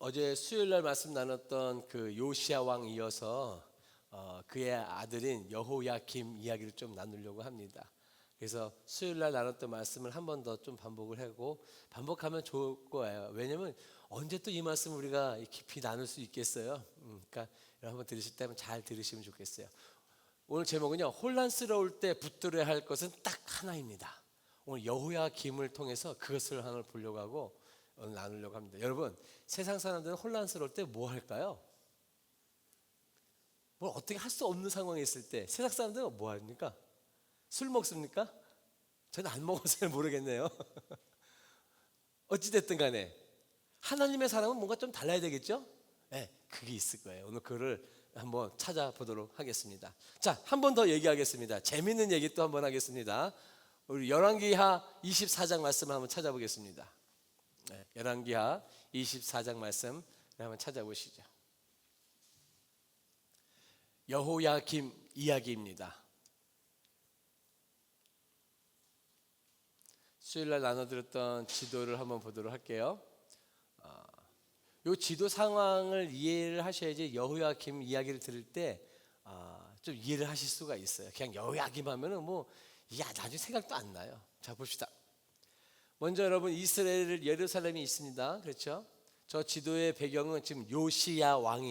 어제 수요일 날 말씀 나눴던 그 요시야 왕 이어서 그의 아들인 여호야김 이야기를 좀 나누려고 합니다. 그래서 수요일 날 나눴던 말씀을 한 번 더 좀 반복을 하고 반복하면 좋을 거예요. 왜냐면 언제 또 이 말씀 우리가 깊이 나눌 수 있겠어요. 그러니까 한번 들으실 때 잘 들으시면 좋겠어요. 오늘 제목은요, 혼란스러울 때 붙들어야 할 것은 딱 하나입니다. 오늘 여호야김을 통해서 그것을 하나 보려고 하고 오늘 나누려고 합니다. 여러분, 세상 사람들은 혼란스러울 때 뭐 할까요? 뭘 어떻게 할 수 없는 상황에 있을 때 세상 사람들은 뭐 합니까? 술 먹습니까? 저는 안 먹어서 잘 모르겠네요. 어찌됐든 간에 하나님의 사랑은 뭔가 좀 달라야 되겠죠? 네, 그게 있을 거예요. 오늘 그거를 한번 찾아보도록 하겠습니다. 자, 한 번 더 얘기하겠습니다. 재밌는 얘기 또 한번 하겠습니다. 우리 열왕기하 24장 말씀을 한번 찾아보겠습니다. 네, 열왕기하 24장 말씀 한번 찾아보시죠. 여호야김 이야기입니다. 수요일날 나눠드렸던 지도를 한번 보도록 할게요. 이 지도 상황을 이해를 하셔야지 여호야김 이야기를 들을 때 좀 이해를 하실 수가 있어요. 그냥 여호야김 하면은 뭐 나중에 생각도 안 나요. 자, 봅시다. 먼저 여러분, 이스라엘 예루살렘이 있습니다. 그렇죠? 저 지도의 배경은 지금 요시야 왕,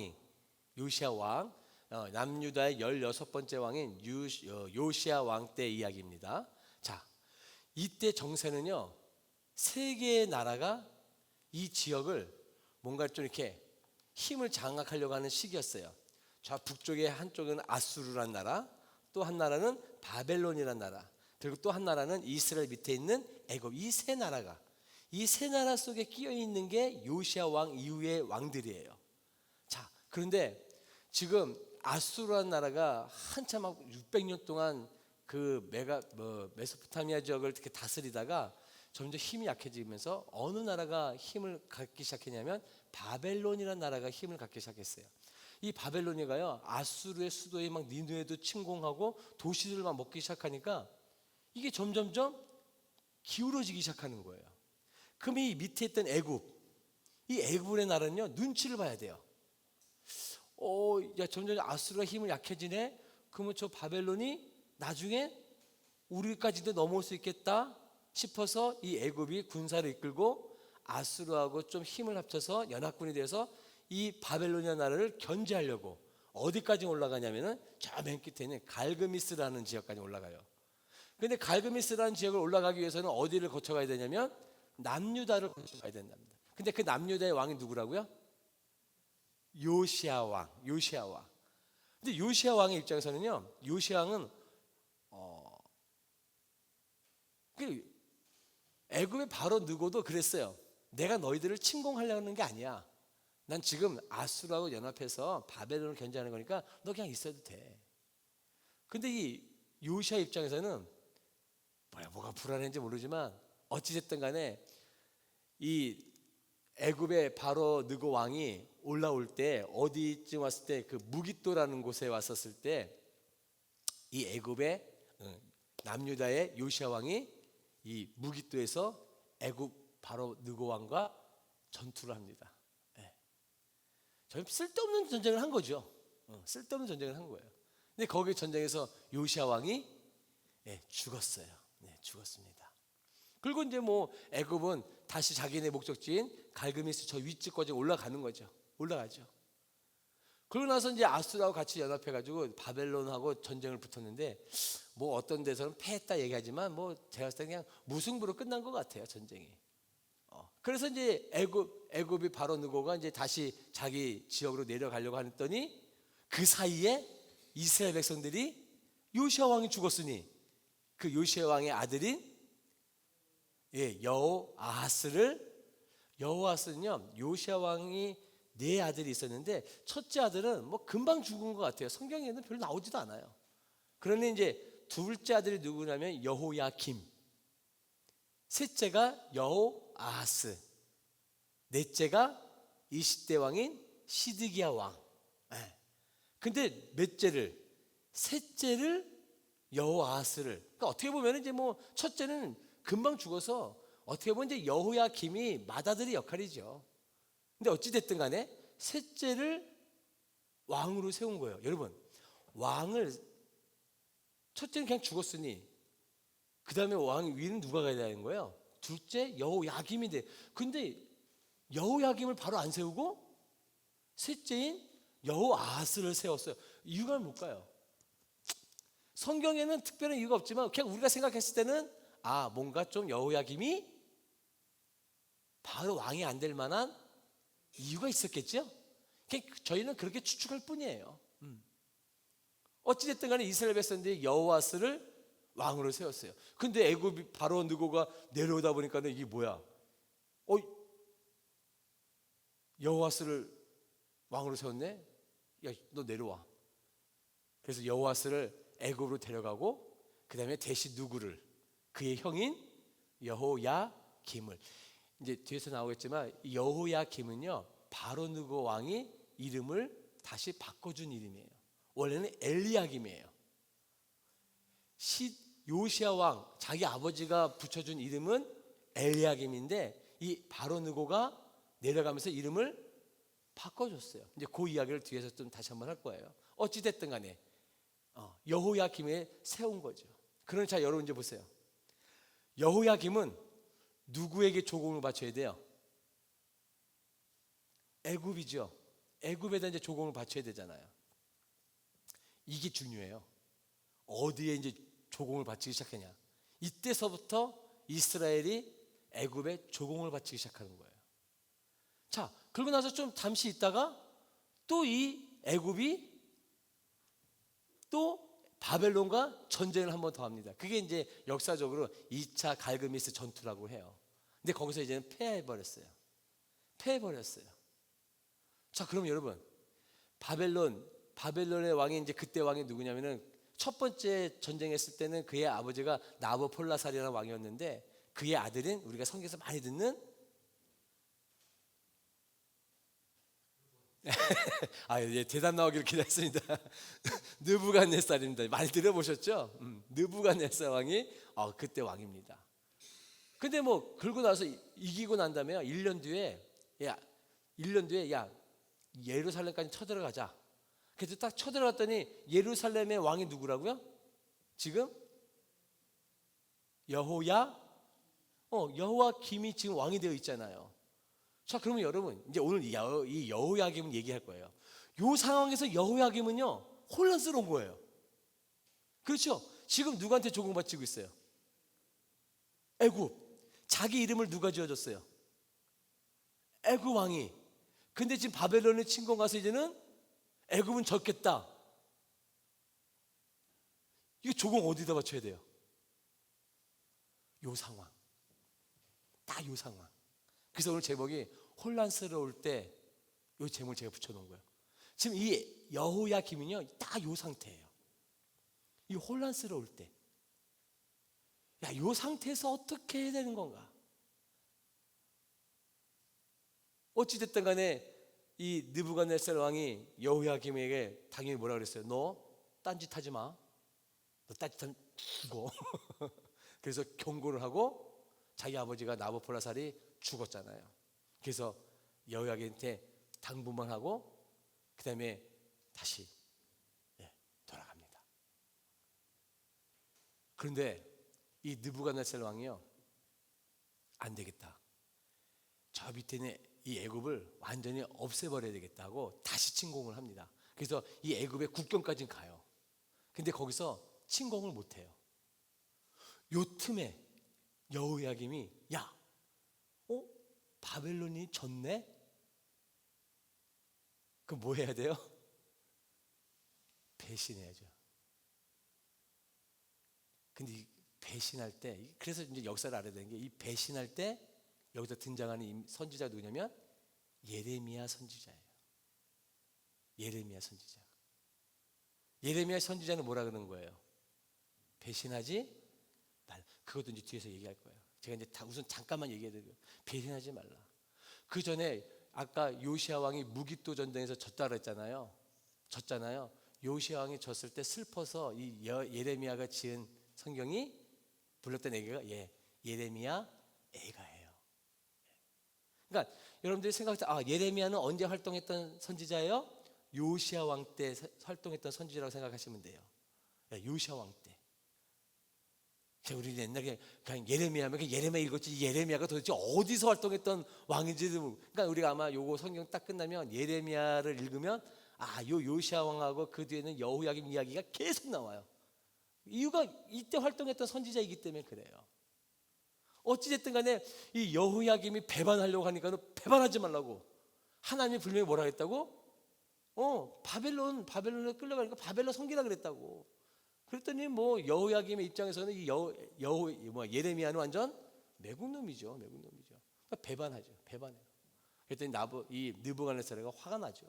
남유다의 16번째 왕인 요시야 왕 때 이야기입니다. 자, 이때 정세는요, 세 개의 나라가 이 지역을 뭔가 좀 이렇게 힘을 장악하려고 하는 시기였어요. 저 북쪽에 한쪽은 아수르란 나라, 또 한 나라는 바벨론이란 나라, 그리고 또 한 나라는 이스라엘 밑에 있는 애굽. 이 세 나라 속에 끼어 있는 게 요시야 왕 이후의 왕들이에요. 자, 그런데 지금 아수르란 나라가 한참 600년 동안 그 메소포타미아 지역을 이렇게 다스리다가 점점 힘이 약해지면서 어느 나라가 힘을 갖기 시작했냐면 바벨론이라는 나라가 힘을 갖기 시작했어요. 이 바벨론이가요, 아수르의 수도에 막 니느웨도 침공하고 도시들을 막 먹기 시작하니까 이게 점점점 기울어지기 시작하는 거예요. 그럼 이 밑에 있던 이 애굽의 나라는요, 눈치를 봐야 돼요. 점점 아수르가 힘을 약해지네. 그러면 저 바벨론이 나중에 우리까지도 넘어올 수 있겠다 싶어서 이 애굽이 군사를 이끌고 아수르하고 좀 힘을 합쳐서 연합군이 돼서 이 바벨로니아 나라를 견제하려고 어디까지 올라가냐면은 저 맨 끝에 있는 갈그미스라는 지역까지 올라가요. 그런데 갈그미스라는 지역을 올라가기 위해서는 어디를 거쳐가야 되냐면 남유다를 거쳐가야 된답니다. 근데 그 남유다의 왕이 누구라고요? 요시야 왕. 근데 요시야 왕의 입장에서는요, 요시야 왕은 애굽의 바로 느고도 그랬어요. 내가 너희들을 침공하려는 게 아니야. 난 지금 아수르하고 연합해서 바벨론을 견제하는 거니까 너 그냥 있어도 돼. 근데 이 요시야 입장에서는 뭐가 불안했는지 모르지만 어찌됐든 간에 이 애굽의 바로 느고 왕이 올라올 때 어디쯤 왔을 때 그 무깃도라는 곳에 왔었을 때 이 애굽의 남유다의 요시야 왕이 이 무깃도에서 애굽 바로 느고 왕과 전투를 합니다. 쓸데없는 전쟁을 한 거죠. 쓸데없는 전쟁을 한 거예요. 근데 거기 전쟁에서 요시야 왕이 죽었어요. 죽었습니다. 그리고 이제 애굽은 다시 자기네 목적지인 갈그미스 저 위쪽까지 올라가는 거죠. 올라가죠. 그러고 나서 이제 아수르하고 같이 연합해가지고 바벨론하고 전쟁을 붙었는데 어떤 데서는 패했다 얘기하지만 제가 봤을 때 그냥 무승부로 끝난 것 같아요, 전쟁이. 그래서 이제 애굽이 바로 느고가 이제 다시 자기 지역으로 내려가려고 했더니 그 사이에 이스라엘 백성들이 요시야 왕이 죽었으니 그 요시야 왕의 아들인 여호아스는요, 요시야 왕이 네 아들이 있었는데 첫째 아들은 금방 죽은 것 같아요. 성경에는 별로 나오지도 않아요. 그러니 이제 둘째 아들이 누구냐면 여호야김, 셋째가 여호아하스, 넷째가 20대 왕인 시드기야 왕. 근데 셋째를 여호아하스를, 그러니까 어떻게 보면 이제 첫째는 금방 죽어서 어떻게 보면 이제 여호야김이 맏아들의 역할이죠. 근데 어찌 됐든 간에 셋째를 왕으로 세운 거예요. 여러분, 왕을 첫째는 그냥 죽었으니 그 다음에 왕 위는 누가 가야 되는 거예요? 둘째 여호야김인데, 근데 여호야김을 바로 안 세우고 셋째인 여호아스를 세웠어요. 이유가 뭘까요? 성경에는 특별한 이유가 없지만 그냥 우리가 생각했을 때는 뭔가 좀 여호야김이 바로 왕이 안 될 만한 이유가 있었겠죠? 저희는 그렇게 추측할 뿐이에요. 어찌됐든 간에 이스라엘 백성들이 여호아스를 왕으로 세웠어요. 근데 애굽 바로 느고가 내려오다 보니까는 이게 뭐야? 여호아스를 왕으로 세웠네? 야, 너 내려와. 그래서 여호아스를 애굽으로 데려가고 그 다음에 대신 누구를? 그의 형인 여호야김을. 이제 뒤에서 나오겠지만 여호야김은요 바로 느고 왕이 이름을 다시 바꿔준 이름이에요. 원래는 엘리야김이에요. 요시야 왕 자기 아버지가 붙여준 이름은 엘리야김인데 이 바로 느고가 내려가면서 이름을 바꿔줬어요. 이제 그 이야기를 뒤에서 좀 다시 한번 할 거예요. 어찌 됐든 간에 여호야김에 세운 거죠. 그러니 자 여러분 이제 보세요. 여호야김은 누구에게 조공을 바쳐야 돼요? 애굽이죠. 애굽에다 이제 조공을 바쳐야 되잖아요. 이게 중요해요. 어디에 이제 조공을 바치기 시작하냐? 이때서부터 이스라엘이 애굽에 조공을 바치기 시작하는 거예요. 자, 그러고 나서 좀 잠시 있다가 또 이 애굽이 또 바벨론과 전쟁을 한 번 더 합니다. 그게 이제 역사적으로 2차 갈그미스 전투라고 해요. 근데 거기서 이제는 패해버렸어요. 자, 그럼 여러분, 바벨론의 왕이 이제 그때 왕이 누구냐면은 첫 번째 전쟁했을 때는 그의 아버지가 나보폴라살이라는 왕이었는데 그의 아들인 우리가 성경에서 많이 듣는 예, 대답 나오기를 기다렸습니다. 느부갓네살입니다. 많이 들어보셨죠? 느부갓네살 왕이 그때 왕입니다. 근데 뭐 그러고 나서 이기고 난 다음에 1년 뒤에 예루살렘까지 쳐들어가자. 그래서 딱 쳐들어갔더니 예루살렘의 왕이 누구라고요? 지금 여호와김이 지금 왕이 되어 있잖아요. 자, 그러면 여러분 이제 오늘 이 여호야김을 얘기할 거예요. 이 상황에서 여호야김은요 혼란스러운 거예요. 그렇죠? 지금 누구한테 조공받치고 있어요? 애굽. 자기 이름을 누가 지어줬어요? 애굽 왕이. 근데 지금 바벨론에 침공 가서 이제는 애굽은 졌겠다. 이거 조공 어디다 바쳐야 돼요? 요 상황. 딱 요 상황. 그래서 오늘 제목이 혼란스러울 때 요 제목을 제가 붙여놓은 거예요. 지금 이 여호야김은요 딱 요 상태예요. 이 혼란스러울 때, 요 상태에서 어떻게 해야 되는 건가? 어찌됐든 간에 이 느부갓네살 왕이 여호야김에게 당연히 뭐라 그랬어요? 너 딴짓하지 마. 너 딴짓하면 죽어. 그래서 경고를 하고 자기 아버지가 나보폴라살이 죽었잖아요. 그래서 여호야김한테 당부만 하고 그 다음에 다시 돌아갑니다. 그런데 이 느부갓네살 왕이요 안 되겠다. 저 밑에 있는 이 애굽을 완전히 없애버려야 되겠다고 다시 침공을 합니다. 그래서 이 애굽의 국경까지 가요. 근데 거기서 침공을 못해요. 요 틈에 여호야김이 바벨론이 졌네? 그럼 뭐 해야 돼요? 배신해야죠. 근데 이 배신할 때, 그래서 이제 역사를 알아야 되는 게 이 배신할 때 여기서 등장하는 이 선지자가 누구냐면 예레미야 선지자예요. 예레미야 선지자. 예레미야 선지자는 뭐라 그러는 거예요? 배신하지 말라. 그것도 이제 뒤에서 얘기할 거예요. 제가 이제 우선 잠깐만 얘기해드려요. 배신하지 말라. 그 전에 아까 요시야 왕이 무기또 전쟁에서 졌다 그랬잖아요. 졌잖아요. 요시야 왕이 졌을 때 슬퍼서 이 예레미야가 지은 성경이 불렀던 애가 예레미야 애가예요. 그러니까 여러분들이 생각할 때 예레미야는 언제 활동했던 선지자예요? 요시야 왕 때 활동했던 선지자라고 생각하시면 돼요. 요시야 왕 때. 우리 옛날에 그냥 예레미야면 예레미야 읽었지, 예레미야가 도대체 어디서 활동했던 왕인지도. 그러니까 우리가 아마 요거 성경 딱 끝나면 예레미야를 읽으면 요 요시야 왕하고 그 뒤에는 여호야김 이야기가 계속 나와요. 이유가 이때 활동했던 선지자이기 때문에 그래요. 어찌됐든 간에 이 여호야김이 배반하려고 하니까 배반하지 말라고 하나님이 분명히 뭐라 했다고? 바벨론에 끌려가니까 바벨론 섬기라 그랬다고. 그랬더니 뭐 여호야김의 입장에서는 이 예레미야는 완전 매국놈이죠. 그러니까 배반해요. 그랬더니 이 느부갓네살가 화가 나죠.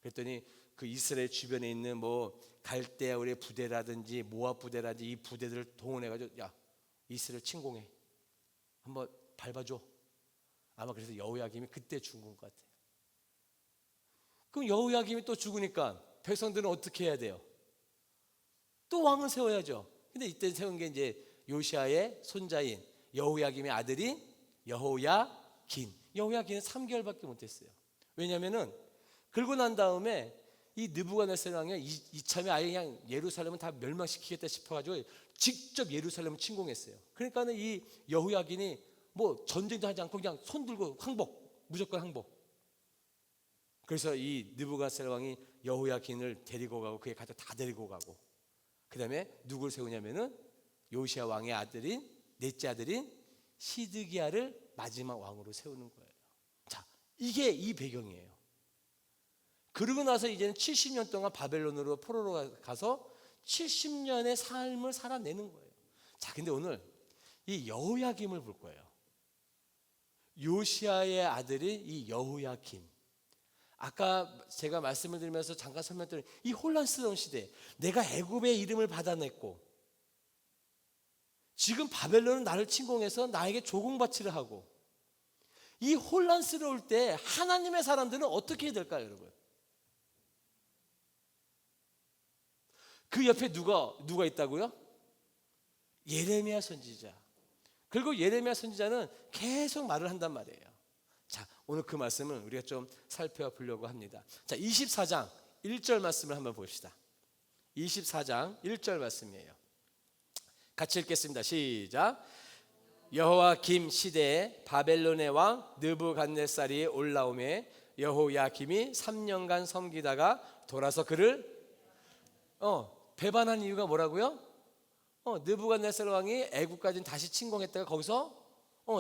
그랬더니 그 이스라엘 주변에 있는 뭐 갈대아의 부대라든지 모압 부대라든지 이 부대들을 동원해가지고 야, 이스라엘 침공해, 한번 밟아줘. 아마 그래서 여호야김이 그때 죽은 것 같아요. 그럼 여호야김이 또 죽으니까 백성들은 어떻게 해야 돼요? 또 왕을 세워야죠. 근데 이때 세운 게 이제 요시아의 손자인 여호야김의 아들인 여호야긴. 여호야긴은 3개월밖에 못했어요. 왜냐하면은 그러고 난 다음에 이 느부갓네살 왕이 이참에 아예 그냥 예루살렘은 다 멸망시키겠다 싶어가지고 직접 예루살렘을 침공했어요. 그러니까는 이 여호야긴이 뭐 전쟁도 하지 않고 그냥 손 들고 무조건 항복. 그래서 이 느부갓네살 왕이 여호야긴을 데리고 가고 그의 가족 다 데리고 가고, 그 다음에 누굴 세우냐면은 요시야 왕의 아들인 넷째 아들인 시드기야를 마지막 왕으로 세우는 거예요. 자, 이게 이 배경이에요. 그러고 나서 이제는 70년 동안 바벨론으로 포로로 가서 70년의 삶을 살아내는 거예요. 자, 근데 오늘 이 여호야김을 볼 거예요. 요시야의 아들이 이 여호야김. 아까 제가 말씀을 드리면서 잠깐 설명드린 이 혼란스러운 시대, 내가 애굽의 이름을 받아냈고 지금 바벨론은 나를 침공해서 나에게 조공바치를 하고, 이 혼란스러울 때 하나님의 사람들은 어떻게 해야 될까요, 여러분? 그 옆에 누가 있다고요? 예레미야 선지자. 그리고 예레미야 선지자는 계속 말을 한단 말이에요. 자, 오늘 그 말씀을 우리가 좀 살펴보려고 합니다. 자, 24장 1절 말씀을 한번 봅시다. 24장 1절 말씀이에요. 같이 읽겠습니다. 시작. 여호야김 시대에 바벨론의 왕 느부갓네살이 올라오매 여호야김이 3년간 섬기다가 돌아서 그를 배반한 이유가 뭐라고요? 느부갓네살 왕이 애국까지는 다시 침공했다가 거기서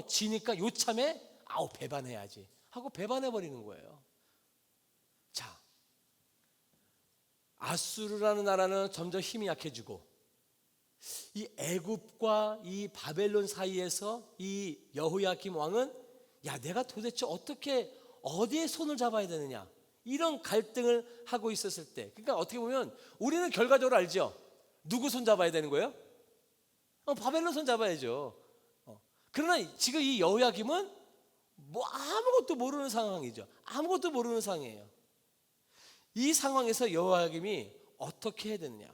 지니까 요참에 배반해야지 하고 배반해버리는 거예요. 자, 아수르라는 나라는 점점 힘이 약해지고 이 애굽과 이 바벨론 사이에서 이 여호야김 왕은 내가 도대체 어디에 손을 잡아야 되느냐, 이런 갈등을 하고 있었을 때, 그러니까 어떻게 보면 우리는 결과적으로 알죠. 누구 손 잡아야 되는 거예요? 바벨론 손 잡아야죠. 그러나 지금 이 여호야김은 뭐 아무것도 모르는 상황이죠. 아무것도 모르는 상황이에요. 이 상황에서 여호야김이 어떻게 해야 되느냐?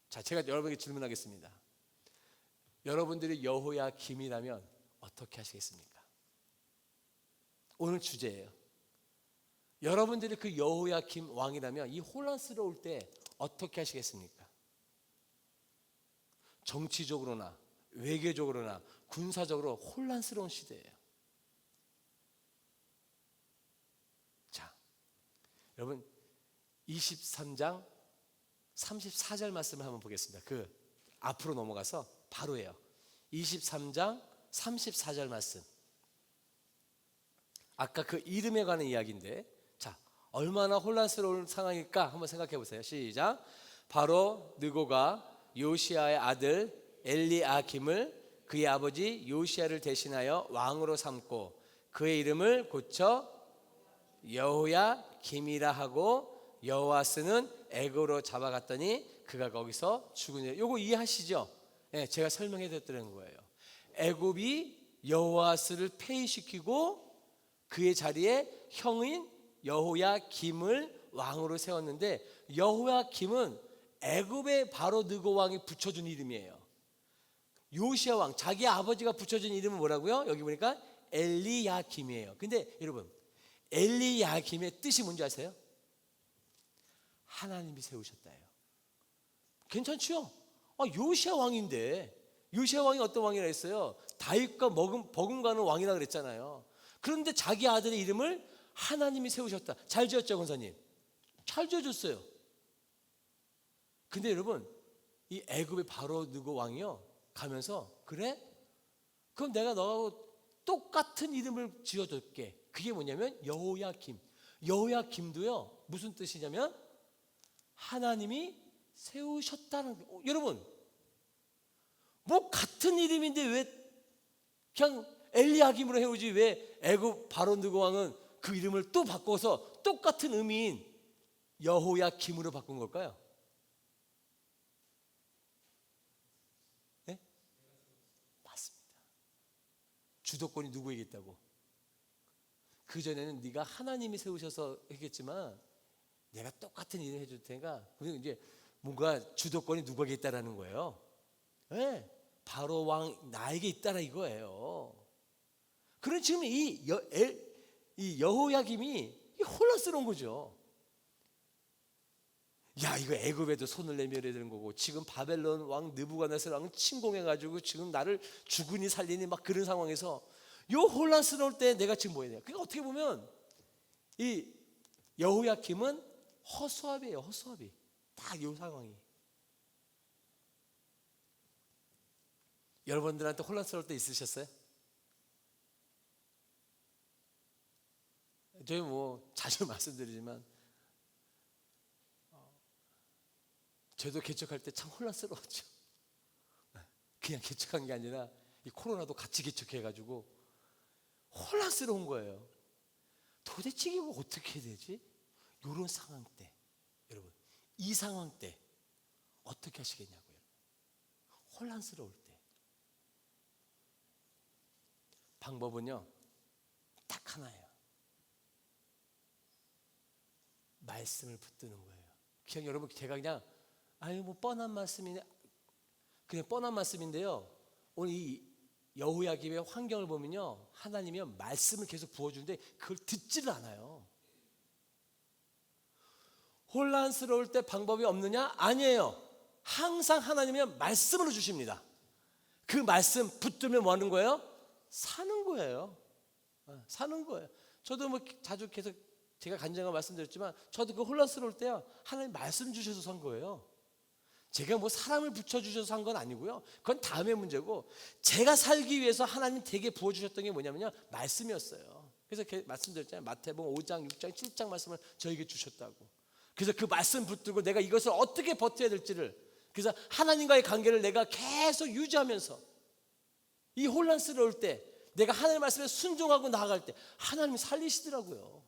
자, 제가 여러분에게 질문하겠습니다. 여러분들이 여호야김이라면 어떻게 하시겠습니까? 오늘 주제예요. 여러분들이 그 여호야김 왕이라면 이 혼란스러울 때 어떻게 하시겠습니까? 정치적으로나 외교적으로나 군사적으로 혼란스러운 시대예요. 자, 여러분 23장 34절 말씀을 한번 보겠습니다. 그 앞으로 넘어가서 바로예요. 23장 34절 말씀. 아까 그 이름에 관한 이야기인데, 자, 얼마나 혼란스러운 상황일까 한번 생각해 보세요. 시작. 바로 느고가 요시야의 아들 엘리아김을 그의 아버지 요시야를 대신하여 왕으로 삼고 그의 이름을 고쳐 여호야김이라 하고 여호아스는 애굽으로 잡아갔더니 그가 거기서 죽으니. 요거 이해하시죠? 제가 설명해 드렸던 거예요. 애굽이 여호아스를 폐위시키고 그의 자리에 형인 여호야김을 왕으로 세웠는데, 여호야김은 애굽의 바로 느고 왕이 붙여준 이름이에요. 요시야 왕, 자기 아버지가 붙여준 이름은 뭐라고요? 여기 보니까 엘리야김이에요. 근데 여러분, 엘리야김의 뜻이 뭔지 아세요? 하나님이 세우셨다예요. 괜찮죠? 요시야 왕인데, 요시야 왕이 어떤 왕이라 했어요? 다윗과 버금가는 왕이라 그랬잖아요. 그런데 자기 아들의 이름을 하나님이 세우셨다. 잘 지었죠, 권사님? 잘 지어줬어요. 근데 여러분, 이 애굽의 바로 느고 왕이요 가면서, 그래? 그럼 내가 너하고 똑같은 이름을 지어줄게. 그게 뭐냐면 여호야김. 여호야김도요 무슨 뜻이냐면 하나님이 세우셨다는 거예요. 여러분, 뭐 같은 이름인데 왜 그냥 엘리야김으로 해오지, 왜 애굽 바로 느고 왕은 그 이름을 또 바꿔서 똑같은 의미인 여호야김으로 바꾼 걸까요? 네? 맞습니다. 주도권이 누구에게 있다고? 그전에는 네가 하나님이 세우셔서 했겠지만 내가 똑같은 일을 해줄 테니까, 그리고 이제 뭔가 주도권이 누구에게 있다라는 거예요. 네, 바로 왕 나에게 있다라 이거예요. 그런 지금 이 여호야김이 혼란스러운 거죠. 야, 이거 애굽에도 손을 내밀어야 되는 거고, 지금 바벨론 왕 느부갓네살 왕 침공해가지고 지금 나를 죽으니 살리니 막 그런 상황에서 요 혼란스러울 때 내가 지금 뭐 해야 돼요? 그러니까 어떻게 보면 이 여호야김은 허수아비예요. 허수아비. 딱 요 상황이. 여러분들한테 혼란스러울 때 있으셨어요? 저희 뭐 자주 말씀드리지만 저도 개척할 때 참 혼란스러웠죠. 그냥 개척한 게 아니라 이 코로나도 같이 개척해가지고 혼란스러운 거예요. 도대체 이거 어떻게 되지? 이런 상황 때, 여러분, 이 상황 때 어떻게 하시겠냐고요? 혼란스러울 때 방법은요 딱 하나예요. 말씀을 붙드는 거예요. 그냥 여러분, 제가 그냥 뭐 뻔한 말씀이네, 그냥 뻔한 말씀인데요, 오늘 이 여호야김의 환경을 보면요, 하나님이 말씀을 계속 부어주는데 그걸 듣지를 않아요. 혼란스러울 때 방법이 없느냐? 아니에요. 항상 하나님이 말씀으로 주십니다. 그 말씀 붙들면 뭐 하는 거예요? 사는 거예요. 사는 거예요. 저도 뭐 자주 계속 제가 간증을 말씀드렸지만, 저도 그 혼란스러울 때요 하나님 말씀 주셔서 산 거예요. 제가 뭐 사람을 붙여주셔서 산 건 아니고요, 그건 다음의 문제고, 제가 살기 위해서 하나님 되게 부어주셨던 게 뭐냐면요, 말씀이었어요. 그래서 말씀드렸잖아요. 마태복음 5장, 6장, 7장 말씀을 저에게 주셨다고. 그래서 그 말씀 붙들고 내가 이것을 어떻게 버텨야 될지를, 그래서 하나님과의 관계를 내가 계속 유지하면서 이 혼란스러울 때, 내가 하나님 말씀에 순종하고 나아갈 때 하나님이 살리시더라고요.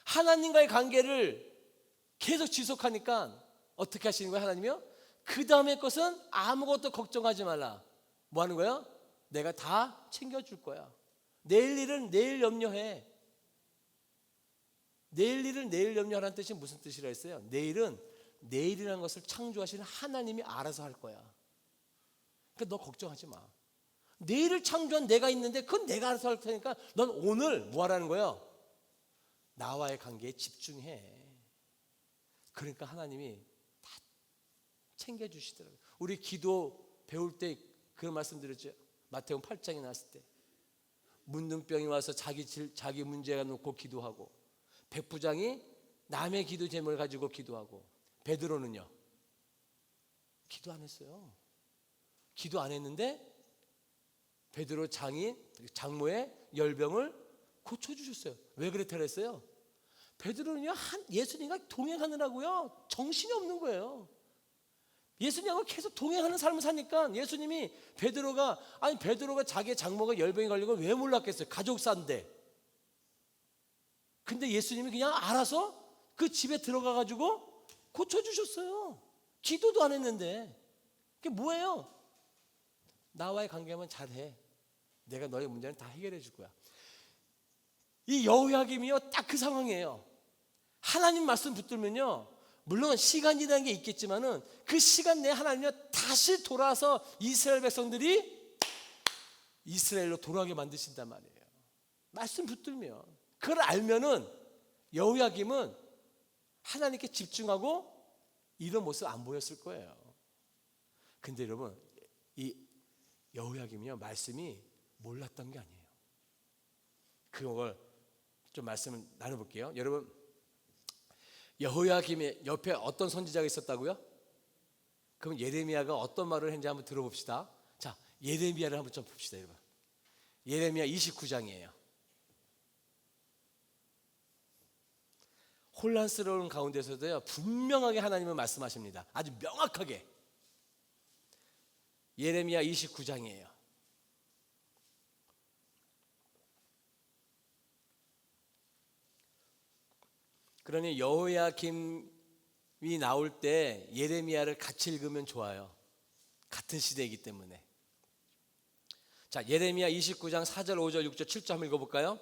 하나님과의 관계를 계속 지속하니까 어떻게 하시는 거예요? 하나님이요? 그 다음의 것은 아무것도 걱정하지 말라. 뭐 하는 거예요? 내가 다 챙겨줄 거야. 내일 일은 내일 염려해. 내일 일을 내일 염려하라는 뜻이 무슨 뜻이라 했어요? 내일은 내일이라는 것을 창조하시는 하나님이 알아서 할 거야. 그러니까 너 걱정하지 마. 내일을 창조한 내가 있는데 그건 내가 알아서 할 테니까 넌 오늘 뭐 하라는 거예요? 나와의 관계에 집중해. 그러니까 하나님이 다 챙겨주시더라고요. 우리 기도 배울 때 그런 말씀 드렸죠. 마태복음 8장에 나왔을 때 문둥병이 와서 자기 문제가 놓고 기도하고, 백부장이 남의 기도 제목을 가지고 기도하고, 베드로는요 기도 안 했어요. 기도 안 했는데 베드로 장모의 열병을 고쳐주셨어요. 왜 그랬다 그랬어요? 베드로는요 예수님과 동행하느라고요 정신이 없는 거예요. 예수님하고 계속 동행하는 삶을 사니까 예수님이 베드로가 자기 장모가 열병이 걸린 걸 왜 몰랐겠어요? 가족사인데. 근데 예수님이 그냥 알아서 그 집에 들어가 가지고 고쳐주셨어요. 기도도 안 했는데. 그게 뭐예요? 나와의 관계만 잘해. 내가 너의 문제는 다 해결해 줄 거야. 이 여호야김이요 딱 그 상황이에요. 하나님 말씀 붙들면요, 물론 시간이라는 게 있겠지만은 그 시간 내에 하나님이 다시 돌아서 이스라엘 백성들이 이스라엘로 돌아가게 만드신단 말이에요. 말씀 붙들면. 그걸 알면은 여호야김은 하나님께 집중하고 이런 모습 안 보였을 거예요. 근데 여러분, 이 여호야김이요, 말씀이 몰랐던 게 아니에요. 그걸 좀 말씀을 나눠볼게요. 여러분, 여호야김의 옆에 어떤 선지자가 있었다고요? 그럼 예레미야가 어떤 말을 했는지 한번 들어봅시다. 자, 예레미야를 한번 좀 봅시다, 여러분. 예레미야 29장이에요. 혼란스러운 가운데서도요, 분명하게 하나님은 말씀하십니다. 아주 명확하게. 예레미야 29장이에요. 그러니 여호야김이 나올 때 예레미야를 같이 읽으면 좋아요. 같은 시대이기 때문에. 자, 예레미야 29장 4절, 5절, 6절, 7절 한번 읽어볼까요?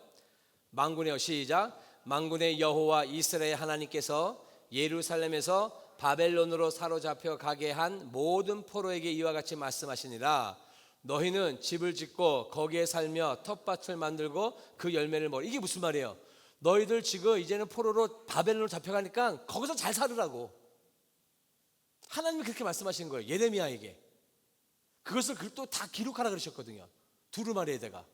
만군의 시작. 만군의 여호와 이스라엘 하나님께서 예루살렘에서 바벨론으로 사로잡혀 가게 한 모든 포로에게 이와 같이 말씀하시니라. 너희는 집을 짓고 거기에 살며 텃밭을 만들고 그 열매를 먹으라. 이게 무슨 말이에요? 너희들 지금 이제는 포로로 바벨론으로 잡혀가니까 거기서 잘 살으라고 하나님이 그렇게 말씀하신 거예요. 예레미야에게. 그것을 또 다 기록하라 그러셨거든요. 두루마리에다가.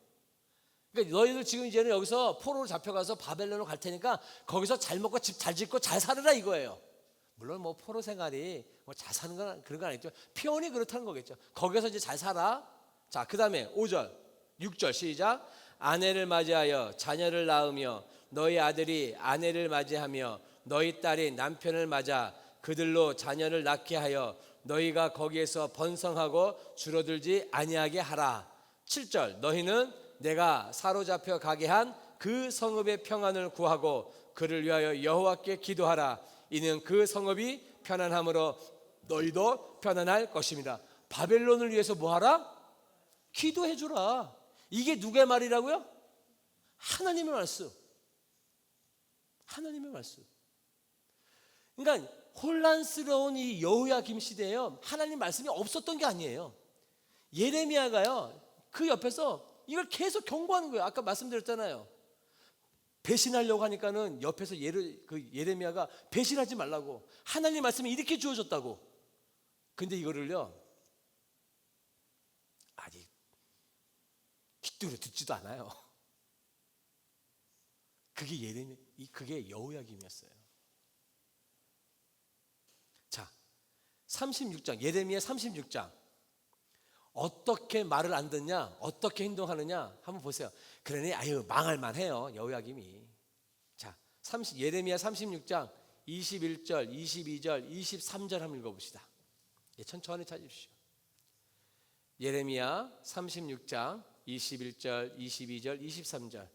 그러니까 너희들 지금 이제는 여기서 포로로 잡혀가서 바벨론으로 갈 테니까 거기서 잘 먹고 집 잘 짓고 잘 살으라 이거예요. 물론 뭐 포로 생활이 뭐 잘 사는 건 그런 건 아니죠. 표현이 그렇다는 거겠죠. 거기서 이제 잘 살아. 자, 그 다음에 5절 6절 시작. 아내를 맞이하여 자녀를 낳으며 너희 아들이 아내를 맞이하며 너희 딸이 남편을 맞아 그들로 자녀를 낳게 하여 너희가 거기에서 번성하고 줄어들지 아니하게 하라. 7절 너희는 내가 사로잡혀 가게 한 그 성읍의 평안을 구하고 그를 위하여 여호와께 기도하라. 이는 그 성읍이 편안함으로 너희도 편안할 것입니다. 바벨론을 위해서 뭐하라? 기도해 주라. 이게 누구의 말이라고요? 하나님의 말씀. 하나님의 말씀. 그러니까 혼란스러운 이 여호야김 시대에요, 하나님 말씀이 없었던 게 아니에요. 예레미야가요, 그 옆에서 이걸 계속 경고하는 거예요. 아까 말씀드렸잖아요. 배신하려고 하니까는 옆에서 예레미야가 배신하지 말라고, 하나님 말씀이 이렇게 주어졌다고. 근데 이거를요 아직 귀뚜려 듣지도 않아요. 그게 여호야김이었어요. 자, 36장 예레미야 36장 어떻게 말을 안 듣냐, 어떻게 행동하느냐 한번 보세요. 그러니 아유 망할 만해요 여호야김이. 자, 예레미야 36장 21절, 22절, 23절 한번 읽어봅시다. 천천히 찾으십시오. 예레미야 36장 21절, 22절, 23절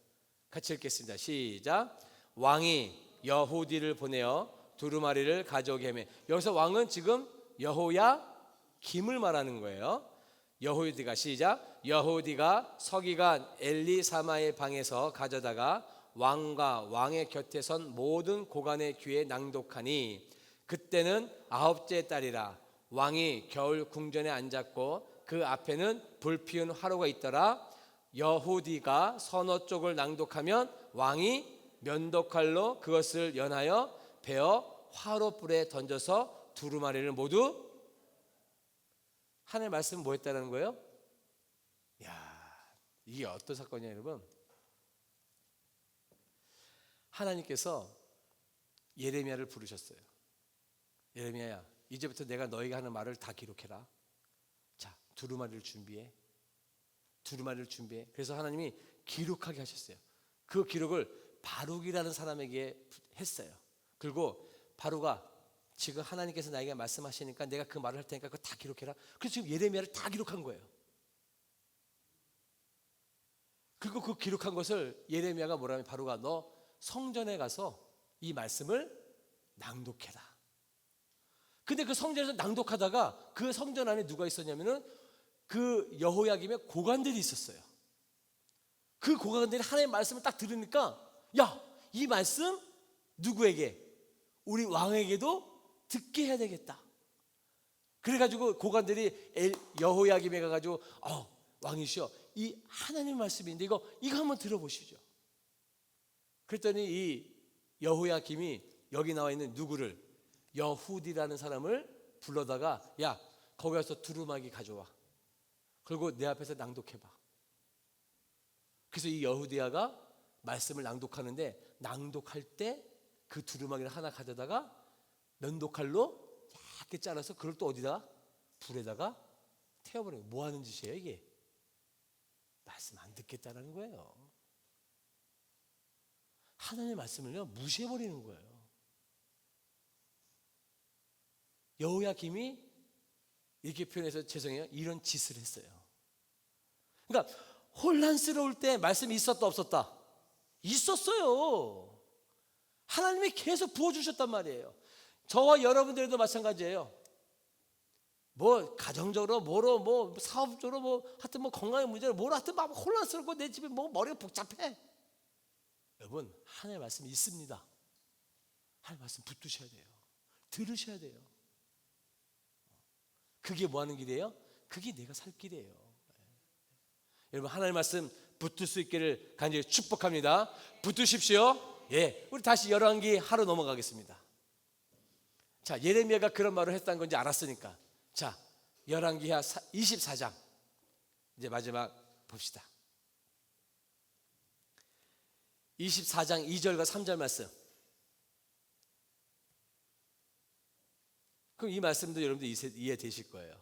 같이 읽겠습니다. 시작. 왕이 여호디를 보내어 두루마리를 가져오게 하며, 여기서 왕은 지금 여호야김을 말하는 거예요. 여호디가 시작. 여호디가 서기관 엘리사마의 방에서 가져다가 왕과 왕의 곁에 선 모든 고관의 귀에 낭독하니 그때는 9째 딸이라. 왕이 겨울 궁전에 앉았고 그 앞에는 불피운 화로가 있더라. 여호디가 서너 쪽을 낭독하면 왕이 면도칼로 그것을 연하여 베어 화로불에 던져서 두루마리를 모두. 하나님의 말씀은 뭐였다는 거예요? 야, 이게 어떤 사건이냐 여러분. 하나님께서 예레미야를 부르셨어요. 예레미야야, 이제부터 내가 너희가 하는 말을 다 기록해라. 자, 두루마리를 준비해. 두루마리를 준비해. 그래서 하나님이 기록하게 하셨어요. 그 기록을 바룩이라는 사람에게 했어요. 그리고 바룩아, 지금 하나님께서 나에게 말씀하시니까 내가 그 말을 할 테니까 그거 다 기록해라. 그래서 지금 예레미야를 다 기록한 거예요. 그리고 그 기록한 것을 예레미야가 뭐라면, 바룩아 너 성전에 가서 이 말씀을 낭독해라. 근데 그 성전에서 낭독하다가 그 성전 안에 누가 있었냐면은 그 여호야김의 고관들이 있었어요. 그 고관들이 하나님의 말씀을 딱 들으니까, 야, 이 말씀 누구에게? 우리 왕에게도 듣게 해야 되겠다. 그래가지고 고관들이 여호야김에 가가지고 왕이시여, 이 하나님 말씀인데 이거 한번 들어보시죠. 그랬더니 이 여호야김이 여기 나와 있는 누구를, 여후디라는 사람을 불러다가 야, 거기 가서 두루마기 가져와. 그리고 내 앞에서 낭독해봐. 그래서 이 여후디야가 말씀을 낭독하는데, 낭독할 때 그 두루마기를 하나 가져다가 면도칼로 얇게 잘라서 그걸 또 어디다가, 불에다가 태워버리는 거예요. 뭐 하는 짓이에요 이게? 말씀 안 듣겠다라는 거예요. 하나님의 말씀을요 무시해버리는 거예요. 여호야김이 이렇게 표현해서 죄송해요, 이런 짓을 했어요. 그러니까 혼란스러울 때 말씀이 있었다 없었다? 있었어요. 하나님이 계속 부어주셨단 말이에요. 저와 여러분들도 마찬가지예요. 뭐 가정적으로 뭐로 뭐 사업적으로 뭐 하여튼 뭐 건강의 문제로 뭐로 하여튼 막 혼란스럽고 내 집에 뭐 머리가 복잡해. 여러분 하나님의 말씀이 있습니다. 하나님의 말씀 붙드셔야 돼요. 들으셔야 돼요. 그게 뭐 하는 길이에요? 그게 내가 살 길이에요. 여러분 하나님의 말씀 붙들 수 있기를 간절히 축복합니다. 붙드십시오. 예, 우리 다시 열왕기 하루 넘어가겠습니다. 자, 예레미야가 그런 말을 했다는 건지 알았으니까, 자, 열왕기하 24장 이제 마지막 봅시다. 24장 2절과 3절 말씀. 그럼 이 말씀도 여러분들 이해되실 거예요.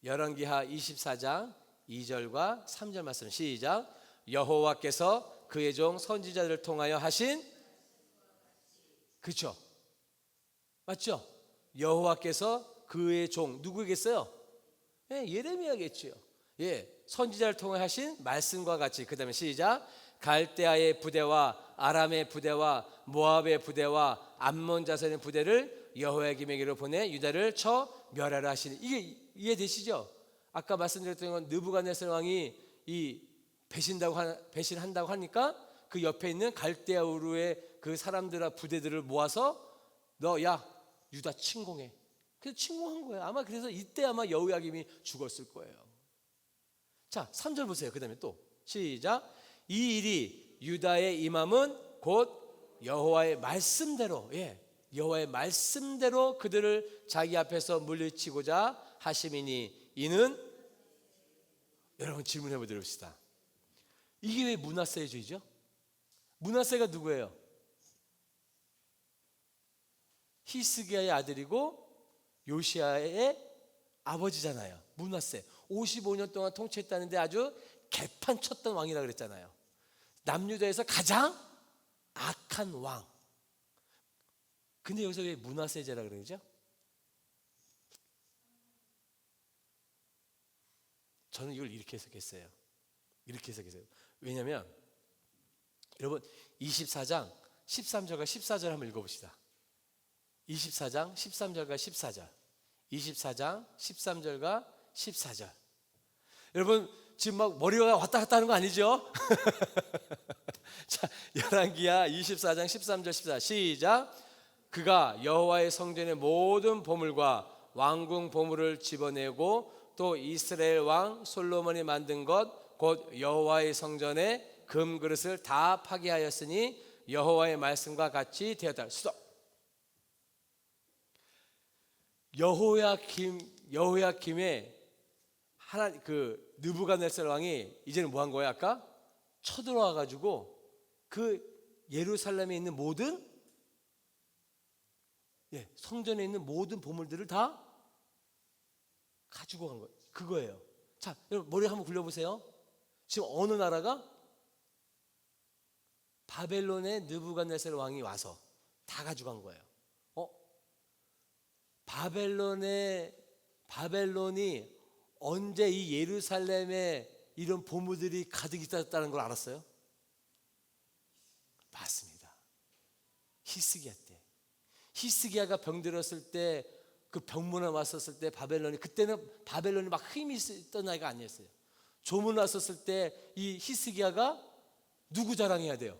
열왕기하 24장 2절과 3절 말씀 시작. 여호와께서 그의 종 선지자들을 통하여 하신, 그렇죠? 맞죠? 여호와께서 그의 종 누구겠어요? 예, 예레미야겠죠. 예, 선지자를 통해 하신 말씀과 같이. 그 다음에 시작. 갈대아의 부대와 아람의 부대와 모압의 부대와 암몬 자손의 부대를 여호야김에게로 보내 유다를 쳐 멸하라 하시니. 이게 이해되시죠? 아까 말씀드렸던 건 느부갓네살 왕이 이 배신한다고 하니까 그 옆에 있는 갈대아 우르의 그 사람들과 부대들을 모아서 너 야 유다 침공해. 그래서 침공한 거예요. 아마 그래서 이때 아마 여호야김이 죽었을 거예요. 자, 3절 보세요. 그 다음에 또 시작. 이 일이 유다의 임함은 곧 여호와의 말씀대로, 예, 여호와의 말씀대로 그들을 자기 앞에서 물리치고자 하심이니. 이는, 여러분 질문해 보도록 합시다. 이게 왜 므낫세주의죠? 므낫세가 누구예요? 히스기야의 아들이고 요시야의 아버지잖아요. 므낫세 55년 동안 통치했다는데 아주 개판 쳤던 왕이라 그랬잖아요. 남유다에서 가장 악한 왕. 근데 여기서 왜 므낫세제라 그러죠? 저는 이걸 이렇게 해석했어요. 이렇게 해석했어요. 왜냐하면 여러분 24장 13절과 14절 한번 읽어봅시다. 24장 13절과 14절 24장 13절과 14절. 여러분 지금 막 머리가 왔다 갔다 하는 거 아니죠? 자, 열왕기하 24장 13절 14절 시작. 그가 여호와의 성전의 모든 보물과 왕궁 보물을 집어내고 또 이스라엘 왕 솔로몬이 만든 것 곧 여호와의 성전의 금 그릇을 다 파괴하였으니 여호와의 말씀과 같이 되었다. 스톱. 여호야김의 하나 그 느부갓네살 왕이 이제는 뭐 한 거야? 아까 쳐들어와 가지고 그 예루살렘에 있는 모든, 예, 성전에 있는 모든 보물들을 다 가지고 간 거예요. 그거예요. 자, 여러분 머리 한번 굴려보세요. 지금 어느 나라가? 바벨론의 느부갓네살 왕이 와서 다 가져간 거예요. 바벨론이 언제 이 예루살렘에 이런 보물들이 가득 있었다는 걸 알았어요? 맞습니다. 히스기야 때. 히스기야가 병들었을 때, 그 병문안 왔었을 때 그때는 바벨론이 막 힘이 있던 나이가 아니었어요. 조문 왔었을 때 이 히스기야가 누구 자랑해야 돼요?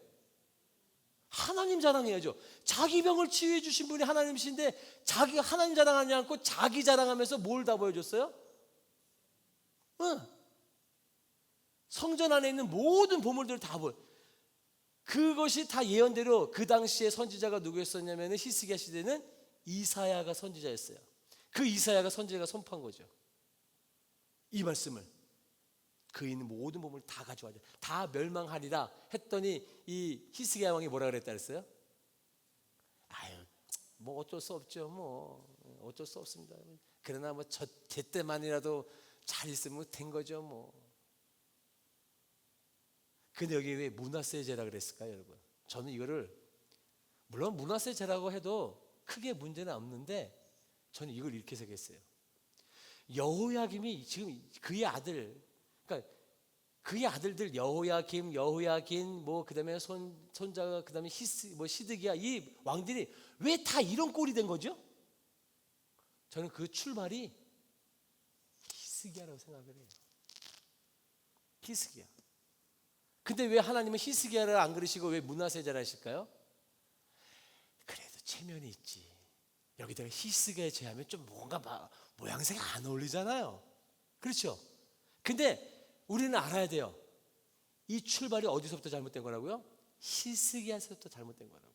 하나님 자랑해야죠. 자기 병을 치유해 주신 분이 하나님이신데 자기가 하나님 자랑하지 않고 자기 자랑하면서 뭘 다 보여줬어요? 성전 안에 있는 모든 보물들을 다 볼. 그것이 다 예언대로 그 당시에 선지자가 누구였었냐면 히스기야 시대는 이사야가 선지자였어요. 그 이사야가 선지자가 선포한 거죠. 이 말씀을 그 있는 모든 보물을 다 가져와야 돼. 다 멸망하리라 했더니 이 히스기야 왕이 뭐라 그랬다 그랬어요? 아유, 뭐 어쩔 수 없죠. 뭐 어쩔 수 없습니다. 그러나 뭐 제 때만이라도 잘 있으면 된 거죠. 뭐. 근데 여기 왜 문하세제라 그랬을까요, 여러분? 저는 이거를 물론 문하세제라고 해도 크게 문제는 없는데 저는 이걸 이렇게 생각했어요. 여호야김이 지금 그의 아들, 그러니까 그의 아들들 여호야김, 여호야긴, 뭐 그다음에 손자가 그다음에 시드기야 이 왕들이 왜 다 이런 꼴이 된 거죠? 저는 그 출발이 히스기야라고 생각을 해요. 히스기야. 근데 왜 하나님은 히스기야를 안 그러시고 왜 문하세자를 하실까요? 그래도 체면이 있지. 여기다가 히스기야에 제하면 좀 뭔가 모양새가 안 어울리잖아요. 그렇죠? 근데 우리는 알아야 돼요. 이 출발이 어디서부터 잘못된 거라고요? 히스기야에서부터 잘못된 거라고요.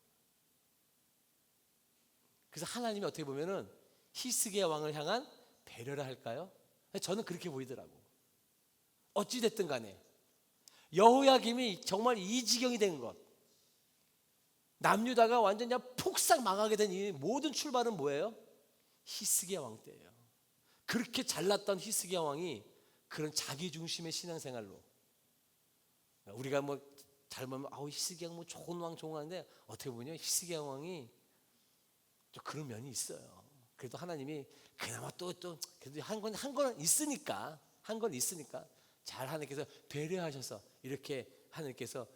그래서 하나님이 어떻게 보면은 히스기야 왕을 향한 배려를 할까요? 저는 그렇게 보이더라고. 어찌 됐든 간에 여호야김이 정말 이 지경이 된 것, 남유다가 완전 그냥 폭삭 망하게 된 이 모든 출발은 뭐예요? 히스기야 왕 때예요. 그렇게 잘났던 히스기야 왕이 그런 자기 중심의 신앙생활로, 우리가 뭐 잘못하면 히스기야 뭐 좋은 왕 좋은 왕인데 어떻게 보면 히스기야 왕이 좀 그런 면이 있어요. 그래도 하나님이 그나마 또 그래도 한 건 있으니까 잘 하나님께서 배려하셔서 이렇게 하나님께서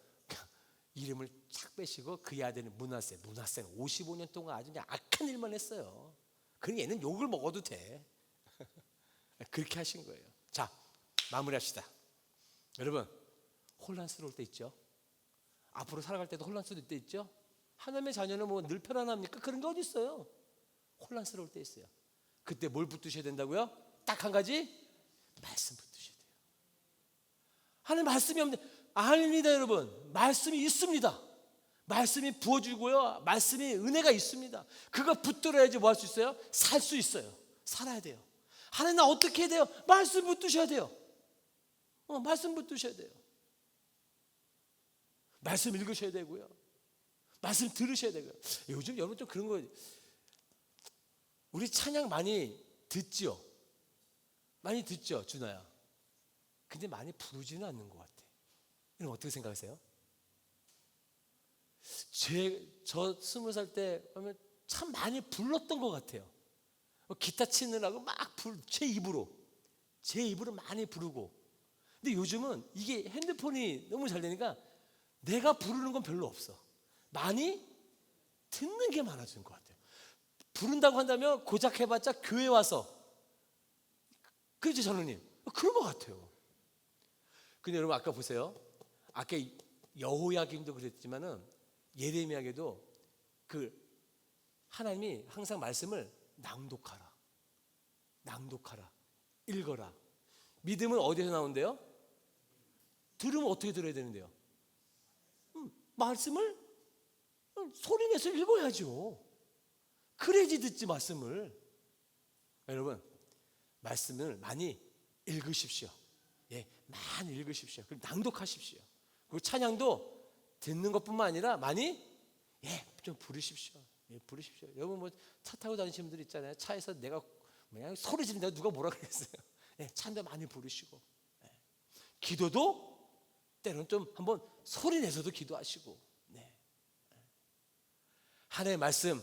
이름을 착 빼시고 그의 아들은 문하세는 55년 동안 아주 그냥 악한 일만 했어요. 그러니 얘는 욕을 먹어도 돼. 그렇게 하신 거예요. 자, 마무리합시다. 여러분, 혼란스러울 때 있죠. 앞으로 살아갈 때도 혼란스러울 때 있죠. 하나님의 자녀는 뭐 늘 편안합니까? 그런 게 어디 있어요. 혼란스러울 때 있어요. 그때 뭘 붙드셔야 된다고요? 딱 한 가지, 말씀 붙드셔야 돼요. 하나님 말씀이 없는데, 아닙니다 여러분. 말씀이 있습니다. 말씀이 부어주고요, 말씀이 은혜가 있습니다. 그거 붙들어야지 뭐 할 수 있어요? 살 수 있어요. 살아야 돼요. 하나님 나 어떻게 해야 돼요? 말씀 붙드셔야 돼요. 말씀 붙드셔야 돼요. 말씀 읽으셔야 되고요, 말씀 들으셔야 되고요. 요즘 여러분 좀 그런 거, 우리 찬양 많이 듣죠? 많이 듣죠, 준아야? 근데 많이 부르지는 않는 것 같아. 여러분 어떻게 생각하세요? 저 20살 때 보면 참 많이 불렀던 것 같아요. 기타 치느라고 막 제 입으로 많이 부르고. 근데 요즘은 이게 핸드폰이 너무 잘 되니까 내가 부르는 건 별로 없어. 많이 듣는 게 많아지는 것 같아요. 부른다고 한다면 고작 해봤자 교회 와서, 그렇죠 전우님? 그런 것 같아요. 근데 여러분 아까 보세요. 아까 여호야김도 그랬지만은 예레미야에도 그 하나님이 항상 말씀을 낭독하라, 읽어라. 믿음은 어디서 나온대요? 들으면 어떻게 들어야 되는데요? 말씀을 소리내서 읽어야죠. 그래야지 듣지 말씀을. 여러분 말씀을 많이 읽으십시오. 예, 많이 읽으십시오. 그리고 낭독하십시오. 그리고 찬양도 듣는 것뿐만 아니라 많이 좀 부르십시오. 부르십시오. 여러분 뭐 차 타고 다니시는 분들 있잖아요. 차에서 내가 그냥 소리 지른다 누가 뭐라 그랬어요. 찬도 많이 부르시고, 기도도 때로는 좀 한번 소리 내서도 기도하시고. 하나님의 말씀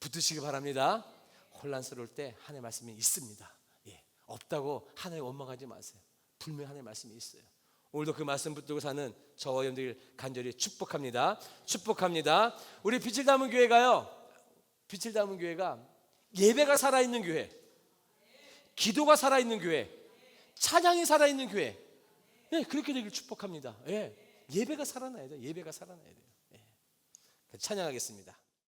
붙드시기 바랍니다. 혼란스러울 때 하나님의 말씀이 있습니다. 없다고 하나님 원망하지 마세요. 분명히 하나님의 말씀이 있어요. 오늘도 그 말씀 붙들고 사는 저와 여러분들 간절히 축복합니다. 우리 빛을 담은 교회가요, 예배가 살아있는 교회, 기도가 살아있는 교회, 찬양이 살아있는 교회, 그렇게 되길 축복합니다. 예배가 살아나야 돼요. 찬양하겠습니다.